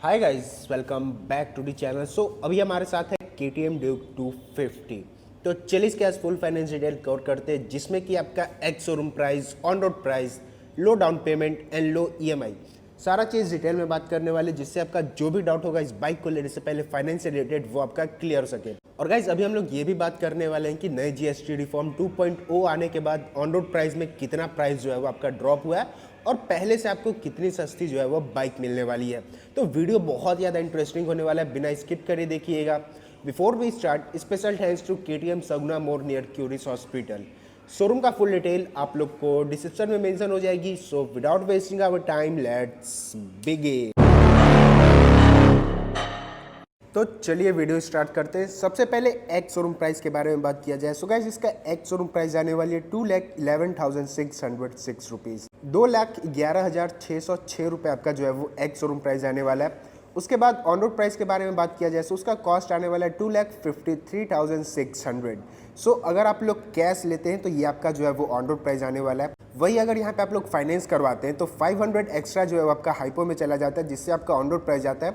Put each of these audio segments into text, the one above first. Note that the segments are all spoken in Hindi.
Hi guys, welcome back to the channel. अभी हमारे साथ है KTM ड्यूक 250। तो चलिए इसके आज फुल फाइनेंस डिटेल कवर करते हैं, जिसमें कि आपका ex showroom price, on road price, low down payment and low EMI, सारा चीज़ डिटेल में बात करने वाले, जिससे आपका जो भी डाउट होगा इस बाइक को लेने से पहले फाइनेंस से रिलेटेड वो आपका क्लियर हो सके। और गाइज अभी हम लोग ये भी बात करने वाले हैं कि नए GST रिफॉर्म 2.0 आने के बाद ऑन रोड प्राइस में कितना प्राइस जो है वो आपका ड्रॉप हुआ है और पहले से आपको कितनी सस्ती जो है वो बाइक मिलने वाली है। तो वीडियो बहुत ज़्यादा इंटरेस्टिंग होने वाला है, बिना स्किप करे देखिएगा। Before we start, special thanks to KTM Saguna More near Curis hospital. Showroom का फुल डिटेल आप लोग को डिस्क्रिप्शन में मेंशन हो जाएगी। So without wasting our time let's begin. तो चलिए वीडियो स्टार्ट करते हैं। सबसे पहले एक्स शोरूम प्राइस के बारे में बात किया जाए। सो गाइस इसका एक्स शोरूम प्राइस जाने वाली है 2,11,606 रुपीज़, 2,11,606 रुपये आपका जो है वो एक्स शोरूम प्राइस आने वाला है। उसके बाद ऑन रोड प्राइस के बारे में बात किया जाए तो उसका कॉस्ट आने वाला है 2,53,600। सो अगर आप लोग कैश लेते हैं तो ये आपका जो है वो ऑन रोड प्राइस आने वाला है। वही अगर यहाँ पे आप लोग फाइनेंस करवाते हैं तो 500 एक्स्ट्रा जो है वो आपका हाइपो में चला जाता है, जिससे आपका ऑन रोड प्राइस जाता है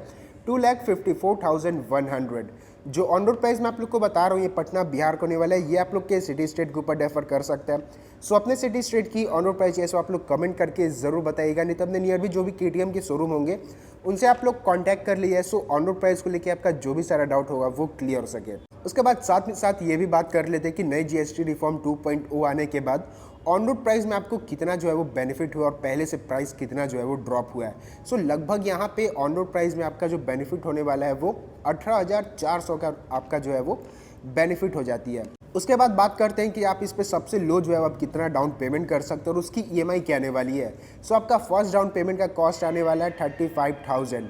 2,54,100। जो ऑन रोड प्राइस मैं आप लोग को बता रहा हूँ ये पटना बिहार को होने वाला है। ये आप लोग के सिटी स्टेट के ऊपर डिफर कर सकता है। सो अपने सिटी स्टेट की ऑन रोड प्राइस है सो आप लोग कमेंट करके ज़रूर बताइएगा, नहीं तो अपने नियर भी जो भी KTM के शोरूम होंगे उनसे आप लोग कांटेक्ट कर लीजिए। सो ऑन रोड प्राइस को लेकर आपका जो भी सारा डाउट होगा वो क्लियर हो सके। उसके बाद साथ ये भी बात कर लेते हैं कि नई GST रिफॉर्म 2.0 आने के बाद ऑन रोड प्राइस में आपको कितना जो है वो बेनिफिट हुआ और पहले से प्राइस कितना जो है वो ड्रॉप हुआ है। सो लगभग यहाँ पे ऑन रोड प्राइस में आपका जो बेनिफिट होने वाला है वो 18,400 का आपका जो है वो बेनिफिट हो जाती है। उसके बाद बात करते हैं कि आप इस पे सबसे लो जो है आप कितना डाउन पेमेंट कर सकते हो और उसकी EMI क्या आने वाली है। सो आपका फर्स्ट डाउन पेमेंट का कॉस्ट आने वाला है 35,000,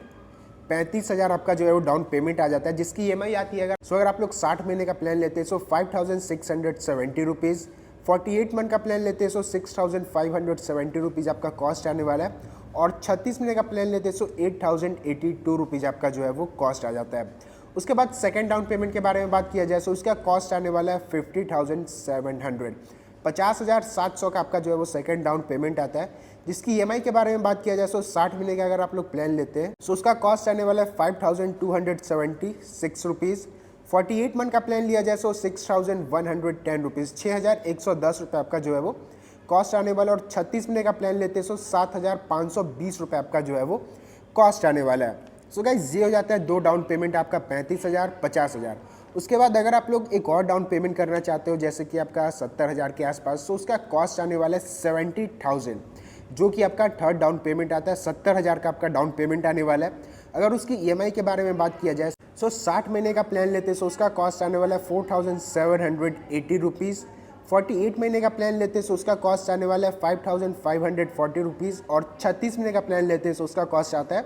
35,000 आपका जो है वो डाउन पेमेंट आ जाता है, जिसकी EMI आती है अगर आप लोग 60 महीने का प्लान लेते हैं सो 5,670 रुपीज़, 48 मंथ का प्लान लेते हैं सो 6,570 रुपीज़ आपका कॉस्ट आने वाला है, और 36 महीने का प्लान लेते हैं सो 8,082 रुपीज़ आपका जो है वो कॉस्ट आ जाता है। उसके बाद सेकंड डाउन पेमेंट के बारे में बात किया जाए तो उसका कॉस्ट आने वाला है 50,700, 50,700 का आपका जो है वो सेकंड डाउन पेमेंट आता है। जिसकी EMI के बारे में बात किया जाए तो 60 महीने का अगर आप लोग प्लान लेते हैं तो उसका कॉस्ट आने वाला है 5,276 रुपीज़, 48 मंथ का प्लान लिया जाए तो 6,110 रुपीज़, 6,110 रुपये आपका जो है वो कॉस्ट आने वाला है, और 36 महीने का प्लान लेते हैं तो 7,520 रुपये आपका जो है वो कॉस्ट आने वाला है। सो गाइस ये हो जाता है दो डाउन पेमेंट आपका 35,000, 50,000। उसके बाद अगर आप लोग एक और डाउन पेमेंट करना चाहते हो जैसे कि आपका 70,000 के आसपास, तो उसका कॉस्ट आने वाला है 70,000, जो कि आपका थर्ड डाउन पेमेंट आता है। 70,000 का आपका डाउन पेमेंट आने वाला है। अगर उसकी EMI के बारे में बात किया जाए तो 60 महीने का प्लान लेते हैं तो उसका कॉस्ट आने वाला है 4,780 रुपीज़, 48 महीने का प्लान लेते हैं तो उसका कॉस्ट आने वाला है 5,540 रुपीज़, और 36 महीने का प्लान लेते हैं तो उसका कॉस्ट आता है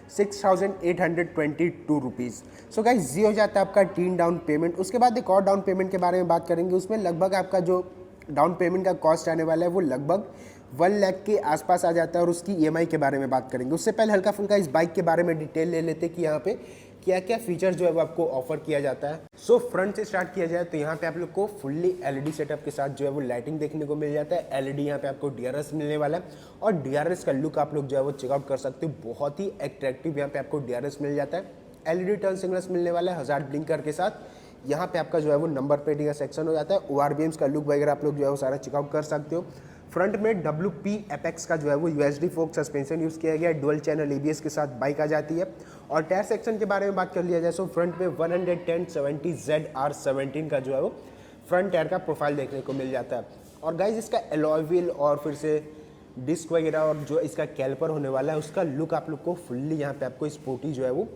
6,822 रुपीज़। सो गाइस ये हो जाता है आपका 3 डाउन पेमेंट। उसके बाद एक और डाउन पेमेंट के बारे में बात करेंगे। उसमें लगभग आपका जो डाउन पेमेंट का कॉस्ट आने वाला है वो लगभग 1 लाख के आसपास आ जाता है, और उसकी EMI के बारे में बात करेंगे। उससे पहले हल्का फुल्का इस बाइक के बारे में डिटेल ले लेते कि यहाँ पे क्या क्या फीचर जो है वो आपको ऑफर किया जाता है। सो फ्रंट से स्टार्ट किया जाए तो यहाँ पे आप लोग को फुल्ली LED सेटअप के साथ जो है वो लाइटिंग देखने को मिल जाता है। LED यहाँ पे आपको DRS मिलने वाला है, और DRS का लुक आप लोग जो है वो चेकआउट कर सकते हो। बहुत ही अट्रैक्टिव यहाँ पे आपको DRS मिल जाता है। LED टर्न सिग्नल्स मिलने वाला है हज़ार्ड ब्लिंकर के साथ। यहाँ पे आपका जो है वो नंबर प्लेटिंग का सेक्शन हो जाता है। ORBMs का लुक वगैरह आप लोग जो है वो सारा चेकआउट कर सकते हो। फ्रंट में WP एपेक्स का जो है वो USD फोक सस्पेंशन यूज़ किया गया है। डुअल चैनल ABS के साथ बाइक आ जाती है। और टायर सेक्शन के बारे में बात कर लिया जाए तो फ्रंट में 110/70 ZR17 का जो है वो फ्रंट टायर का प्रोफाइल देखने को मिल जाता है। और गाइज इसका एलॉय व्हील और फिर से डिस्क वगैरह और जो इसका कैलिपर होने वाला है उसका लुक आप लोग को फुल्ली यहाँ पे आपको स्पोर्टी जो है वो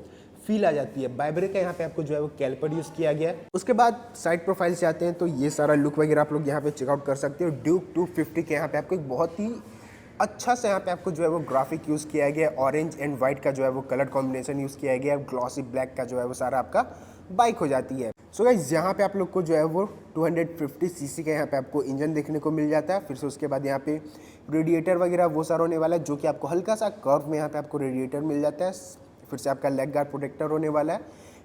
फील आ जाती है। बाइब्रे का यहाँ पे आपको जो है वो कैलिपर यूज़ किया गया है। उसके बाद साइड प्रोफाइल से आते हैं तो ये सारा लुक वगैरह आप लोग यहाँ पे चेकआउट कर सकते हो। ड्यूक 250 के यहाँ पे आपको एक बहुत ही अच्छा से यहाँ पे आपको जो है वो ग्राफिक यूज़ किया गया है। ऑरेंज एंड वाइट का जो है वो कलर कॉम्बिनेशन यूज़ किया गया है। ग्लॉसी ब्लैक का जो है वो सारा आपका बाइक हो जाती है। सो गाइस यहाँ पे आप लोग को जो है वो 250 सीसी का यहाँ पे आपको इंजन देखने को मिल जाता है। फिर से उसके बाद यहाँ पे रेडिएटर वगैरह वो सारा होने वाला है, जो कि आपको हल्का सा कर्व में यहाँ पे आपको रेडिएटर मिल जाता है। फिर से आपका लेग गार्ड प्रोटेक्टर होने वाला है।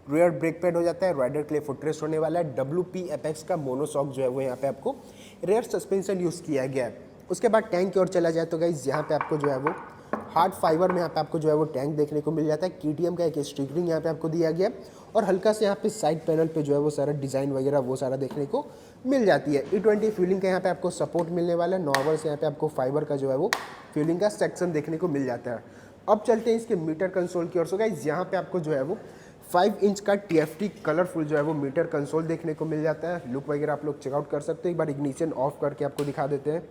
रियर ब्रेक पैड हो जाता है। राइडर के लिए फुटरेस्ट होने वाला है। WP एपेक्स का मोनोशॉक जो है वो यहाँ पे आपको रियर सस्पेंशन यूज़ किया गया है। उसके बाद टैंक की ओर चला जाए तो गाइस यहाँ पे आपको जो है वो हार्ड फाइबर में यहाँ पे आपको जो है वो टैंक देखने को मिल जाता है। केटीएम का एक स्टिकरिंग यहाँ पे आपको दिया गया है और हल्का से यहाँ पे साइड पैनल पे जो है वो सारा डिज़ाइन वगैरह वो सारा देखने को मिल जाती है। E20 फ्यूलिंग का यहाँ पे आपको सपोर्ट मिलने वाला है। नॉर्मल से यहाँ पे आपको फाइबर का जो है वो फ्यूलिंग का सेक्शन देखने को मिल जाता है। अब चलते हैं इसके मीटर कंसोल की ओर। सो गाइस यहाँ पे आपको जो है वो 5 इंच का TFT कलरफुल जो है वो मीटर कंसोल देखने को मिल जाता है। लुक वगैरह आप लोग चेकआउट कर सकते हो। एक बार इग्निशन ऑफ करके आपको दिखा देते हैं।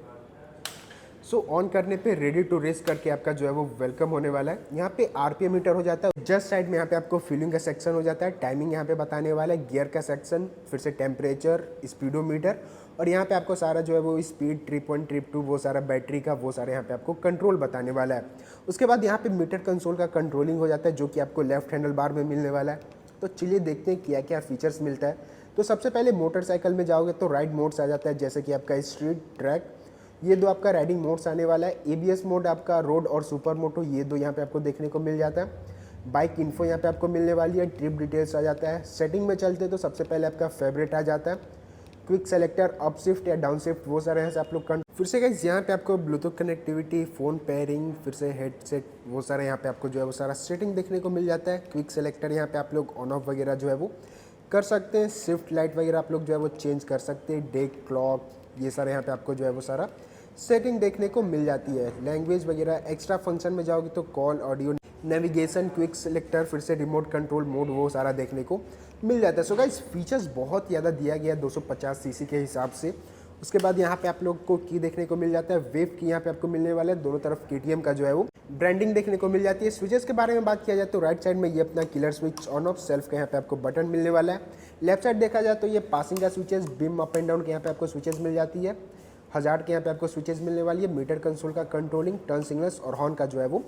सो ऑन करने पे रेडी टू रेस करके आपका जो है वो वेलकम होने वाला है। यहाँ पे RPM मीटर हो जाता है। जस्ट साइड में यहाँ पे आपको फ्यूलिंग का सेक्शन हो जाता है। टाइमिंग यहाँ पे बताने वाला है, गियर का सेक्शन, फिर से टेम्परेचर, स्पीडोमीटर और यहाँ पे आपको सारा जो है वो स्पीड, ट्रिप 1 ट्रिप 2 वो सारा बैटरी का वो सारे यहाँ पे आपको कंट्रोल बताने वाला है। उसके बाद यहाँ पे मीटर कंसोल का कंट्रोलिंग हो जाता है जो कि आपको लेफ्ट हैंडल बार में मिलने वाला है। तो चलिए देखते हैं क्या क्या फीचर्स मिलता है। तो सबसे पहले मोटरसाइकिल में जाओगे तो राइड मोड्स आ जाता है, जैसे कि आपका स्ट्रीट, ट्रैक, ये दो आपका राइडिंग मोड्स आने वाला है। ABS मोड आपका रोड और सुपर मोटो, ये दो यहाँ पे आपको देखने को मिल जाता है। बाइक इन्फो यहाँ पे आपको मिलने वाली है। ट्रिप डिटेल्स आ जाता है। सेटिंग में चलते तो सबसे पहले आपका फेवरेट आ जाता है। क्विक सेलेक्टर, अप शिफ्ट या डाउन शिफ्ट वो सारे यहाँ से आप लोग फिर से गाइस यहाँ पे आपको ब्लूटूथ कनेक्टिविटी, फ़ोन पेयरिंग, फिर से हेडसेट वो सारे यहाँ पे आपको जो है वो सारा सेटिंग देखने को मिल जाता है। क्विक सेलेक्टर यहाँ पे आप लोग ऑन ऑफ वगैरह जो है वो कर सकते हैं। शिफ्ट लाइट वगैरह आप लोग जो है वो चेंज कर सकते हैं। डे क्लॉक ये सारे यहाँ पे आपको जो है वो सारा सेटिंग देखने को मिल जाती है। लैंग्वेज वगैरह एक्स्ट्रा फंक्शन में जाओगे तो call, audio, navigation, quick selector, फिर से रिमोट कंट्रोल मोड वो सारा देखने को मिल जाता है। सो गाइस फीचर्स बहुत ज़्यादा दिया गया है 250 सीसी के हिसाब से। उसके बाद यहाँ पे आप लोग को की देखने को मिल जाता है। वेव की यहाँ पे आपको मिलने वाला है। दोनों तरफ KTM का जो है वो ब्रांडिंग देखने को मिल जाती है। स्विचेस के बारे में बात किया जाए तो राइट साइड में ये अपना killer switch on off, self का यहाँ पे आपको बटन मिलने वाला है। लेफ्ट साइड देखा जाए तो ये पासिंग का switches, beam up and down के यहाँ पे आपको स्विचेस मिल जाती है। हजार्ड के यहाँ पे आपको स्विचेस मिलने वाली है। मीटर कंसोल का कंट्रोलिंग, टर्न सिग्नल्स और हॉर्न का जो है वो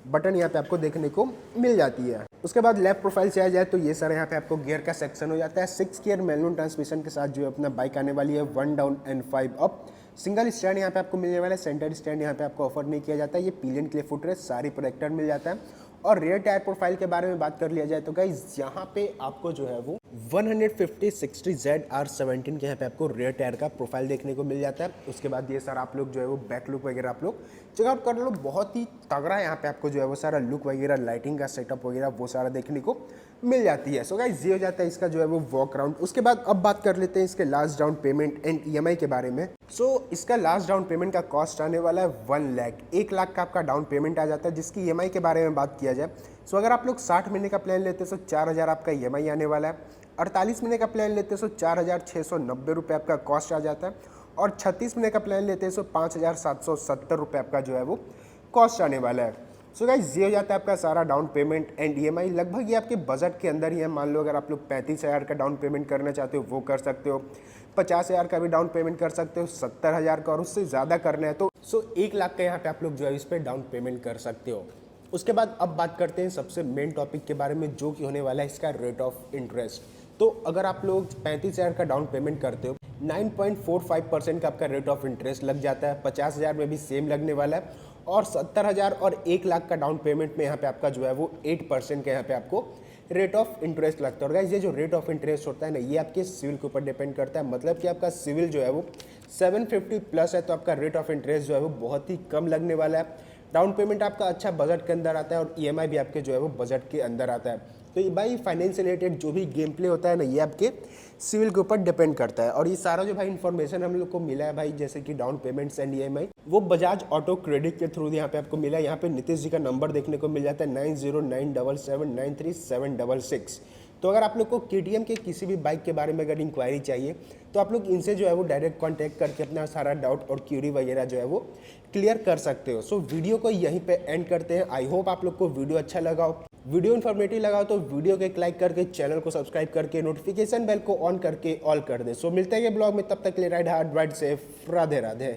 बटन यहाँ पे आपको देखने को मिल जाती है। उसके बाद लेफ्ट प्रोफाइल से आ जाए तो ये सारे यहाँ पे आपको गियर का सेक्शन हो जाता है। 6 गियर मैनुअल ट्रांसमिशन के साथ जो है अपना बाइक आने वाली है। 1 down and 5 up. Single stand यहाँ पे आपको मिलने वाला है। सेंटर स्टैंड यहाँ पे आपको ऑफर नहीं किया जाता है। ये पिलियन के लिए फुटरेस्ट सारी प्रोटेक्टर मिल जाता है। और रियर टायर प्रोफाइल के बारे में बात कर लिया जाए तो गाइस यहाँ पे आपको जो है वो 150/60 ZR17 के यहाँ पे आपको रियर टायर का प्रोफाइल देखने को मिल जाता है। उसके बाद ये सारा आप लोग जो है वो बैक लुक वगैरह आप लोग चेकआउट कर लो। बहुत ही तगड़ा यहाँ पे आपको जो है वो सारा लुक वगैरह, लाइटिंग का सेटअप वगैरह वो सारा देखने को मिल जाती है। सो गाइस ये हो जाता है इसका जो है वो वॉक अराउंड। उसके बाद अब बात कर लेते हैं इसके last down payment and EMI के बारे में। सो इसका लास्ट डाउन पेमेंट का कॉस्ट आने वाला है 1 लाख। 1 लाख का आपका डाउन पेमेंट आ जाता है। जिसकी EMI के बारे में बात किया जाए सो अगर आप लोग 60 महीने का प्लान लेते हैं तो 4000 आपका EMI आने वाला है। 48 महीने का प्लान लेते हैं तो 4690 रुपये आपका कॉस्ट आ जाता है। और 36 महीने का प्लान लेते हैं तो 5770 रुपये आपका जो है वो कॉस्ट आने वाला है। सो गाइस ये हो जाता है आपका सारा डाउन पेमेंट एंड EMI। लगभग ये आपके बजट के अंदर ही है। मान लो अगर आप लोग 35,000 का डाउन पेमेंट करना चाहते हो वो कर सकते हो, 50,000 का भी डाउन पेमेंट कर सकते हो, 70,000 का और उससे ज़्यादा करना है तो 1 लाख का यहाँ पे आप लोग जो है इस पर डाउन पेमेंट कर सकते हो। उसके बाद अब बात करते हैं सबसे मेन टॉपिक के बारे में जो कि होने वाला है इसका रेट ऑफ इंटरेस्ट। तो अगर आप लोग 35,000 का डाउन पेमेंट करते हो 9.45% का आपका रेट ऑफ इंटरेस्ट लग जाता है। 50,000 में भी सेम लगने वाला है और 70,000 और 1 लाख का डाउन पेमेंट में यहाँ पे आपका जो है वो 8% का यहाँ पे आपको रेट ऑफ इंटरेस्ट लगता है। और गाइस ये जो रेट ऑफ इंटरेस्ट होता है ना ये आपके सिविल के ऊपर डिपेंड करता है। मतलब कि आपका सिविल जो है वो 750 प्लस है तो आपका रेट ऑफ इंटरेस्ट जो है वो बहुत ही कम लगने वाला है। डाउन पेमेंट आपका अच्छा बजट के अंदर आता है और EMI भी आपके जो है वो बजट के अंदर आता है। तो ये भाई फाइनेंस से रिलेटेड जो भी गेम प्ले होता है ना ये आपके सिविल के ऊपर डिपेंड करता है। और ये सारा जो भाई इन्फॉर्मेशन हम लोग को मिला है भाई जैसे कि डाउन पेमेंट्स एंड EMI वो बजाज ऑटो क्रेडिट के थ्रू यहाँ पे आपको मिला है। यहाँ पे नीतीश जी का नंबर देखने को मिल जाता है 9097793766। तो अगर आप लोग को KTM के किसी भी बाइक के बारे में अगर इंक्वायरी चाहिए तो आप लोग इनसे जो है वो डायरेक्ट कांटेक्ट करके अपना सारा डाउट और क्यूरी वगैरह जो है वो क्लियर कर सकते हो। सो वीडियो को यहीं पे एंड करते हैं। आई होप आप लोग को वीडियो अच्छा लगा हो, वीडियो इन्फॉर्मेटिव लगा हो तो वीडियो को एक लाइक करके चैनल को सब्सक्राइब करके नोटिफिकेशन बेल को ऑन करके ऑल कर दे। सो मिलते हैं ब्लॉग में, तब तक के लिए ride hard ride safe, Radhe Radhe.